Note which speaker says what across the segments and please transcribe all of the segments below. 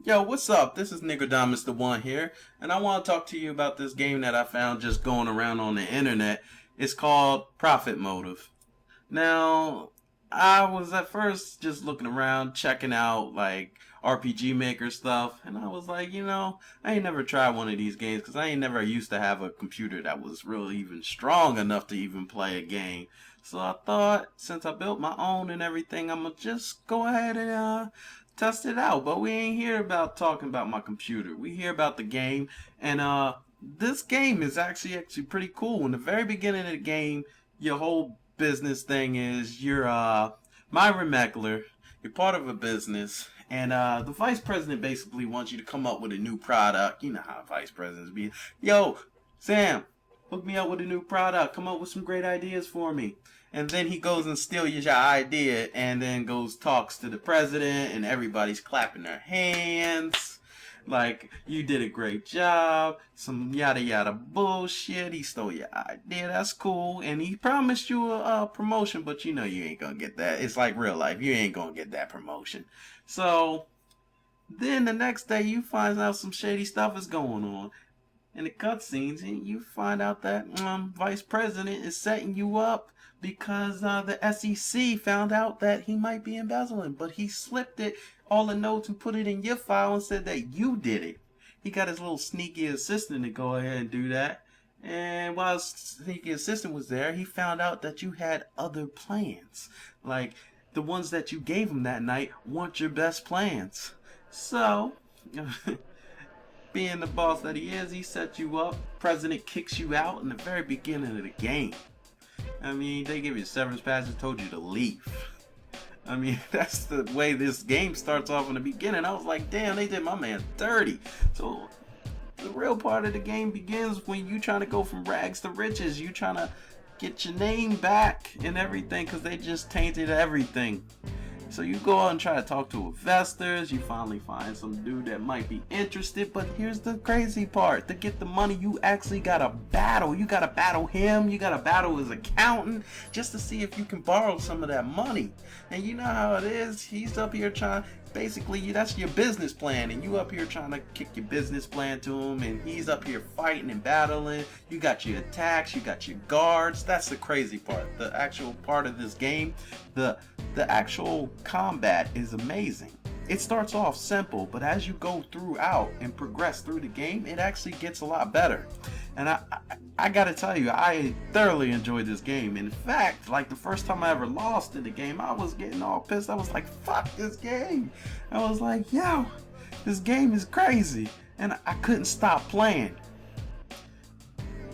Speaker 1: Yo, what's up? This is Nicodamus the One here, and I want to talk to you about this game that I found just going around on the internet. It's called Profit Motive. Now, I was at first just looking around, checking out like RPG Maker stuff, and I was like, I ain't never tried one of these games because I ain't never used to have a computer that was really even strong enough to even play a game. So I thought, since I built my own and everything, I'm gonna just go ahead and test it out. But we ain't here about talking about my computer. We hear about the game, and this game is actually pretty cool. In the very beginning of the game, your whole business thing is you're Myron Meckler. You're part of a business, and the vice president basically wants you to come up with a new product. You know how vice presidents be. Yo, Sam, hook me up with a new product. Come up with some great ideas for me. And then he goes and steals your idea, and then goes talks to the president, and everybody's clapping their hands. Like, you did a great job, some yada yada bullshit, he stole your idea, that's cool, and he promised you a promotion, but you know you ain't gonna get that. It's like real life, you ain't gonna get that promotion. So, then the next day you find out some shady stuff is going on. In the cutscenes, and you find out that vice president is setting you up because the SEC found out that he might be embezzling, but he slipped it, all the notes, and put it in your file and said that you did it. He got his little sneaky assistant to go ahead and do that. And while his sneaky assistant was there, he found out that you had other plans. Like, the ones that you gave him that night weren't your best plans. So, being the boss that he is, he set you up. President kicks you out in the very beginning of the game. I mean, they give you severance passes, told you to leave. I mean, that's the way this game starts off in the beginning. I was like, damn, they did my man dirty. So the real part of the game begins when you trying to go from rags to riches. You trying to get your name back and everything because they just tainted everything. So you go out and try to talk to investors. You finally find some dude that might be interested. But here's the crazy part. To get the money, you actually gotta battle. You gotta battle him. You gotta battle his accountant just to see if you can borrow some of that money. And you know how it is. He's up here trying. Basically, that's your business plan, and you up here trying to kick your business plan to him, and he's up here fighting and battling. You got your attacks, you got your guards. That's the crazy part. The actual part of this game, the actual combat is amazing. It starts off simple, but as you go throughout and progress through the game, it actually gets a lot better. And I gotta tell you, I thoroughly enjoyed this game. In fact, like the first time I ever lost in the game, I was getting all pissed. I was like, fuck this game. I was like, yo, this game is crazy. And I couldn't stop playing.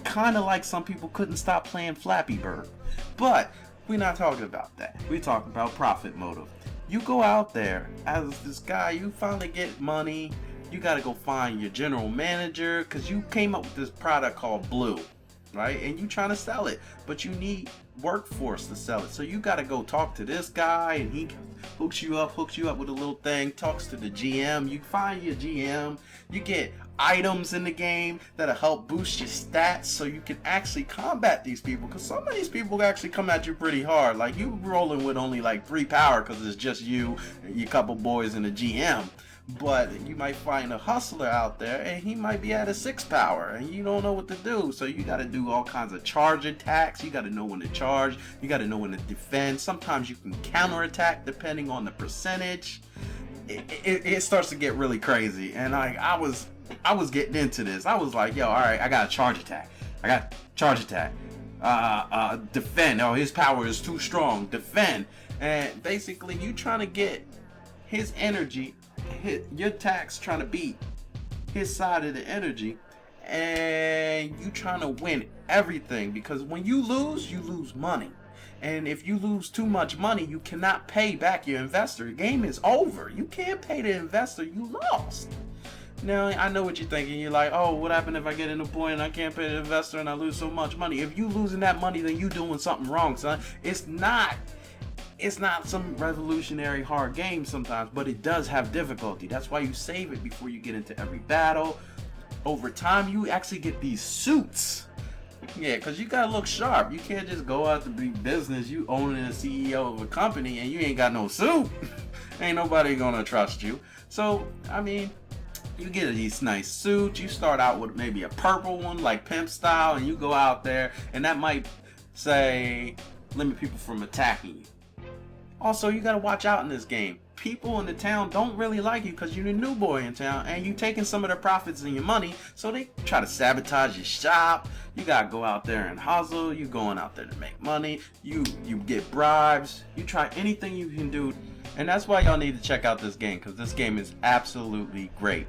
Speaker 1: Kind of like some people couldn't stop playing Flappy Bird. But we're not talking about that. We're talking about profit motive. You go out there as this guy, you finally get money. You gotta go find your general manager because you came up with this product called Blue, right? And you trying to sell it, but you need workforce to sell it. So you gotta go talk to this guy, and he hooks you up with a little thing, talks to the GM. You find your GM, you get items in the game that'll help boost your stats so you can actually combat these people, because some of these people actually come at you pretty hard. Like, you rolling with only like 3 power because it's just you and your couple boys and a GM. But you might find a hustler out there and he might be at a 6 power and you don't know what to do. So you got to do all kinds of charge attacks. You got to know when to charge. You got to know when to defend. Sometimes you can counterattack depending on the percentage. It starts to get really crazy. And I was getting into this. I was like, yo, all right, I got a charge attack. Defend. Oh, his power is too strong. Defend. And basically you trying to get his energy, your attacks trying to beat his side of the energy, and you trying to win everything, because when you lose money, and if you lose too much money, you cannot pay back your investor. The game is over. You can't pay the investor. You lost. Now, I know what you're thinking. You're like, oh, what happened if I get in a point and I can't pay the investor and I lose so much money? If you losing that money, then you doing something wrong, son. It's not some revolutionary hard game sometimes, but it does have difficulty. That's why you save it before you get into every battle. Over time, you actually get these suits. Yeah, because you gotta look sharp. You can't just go out to big business. You owning a CEO of a company and you ain't got no suit. Ain't nobody gonna trust you. So, I mean, you get these nice suits. You start out with maybe a purple one, like pimp style, and you go out there, and that might say limit people from attacking you. Also, you gotta watch out in this game. People in the town don't really like you because you're the new boy in town, and you taking some of their profits and your money, so they try to sabotage your shop. You gotta go out there and hustle. You going out there to make money. You get bribes. You try anything you can do, and that's why y'all need to check out this game, because this game is absolutely great.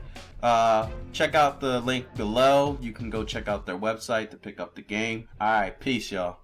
Speaker 1: Check out the link below. You can go check out their website to pick up the game. All right, peace, y'all.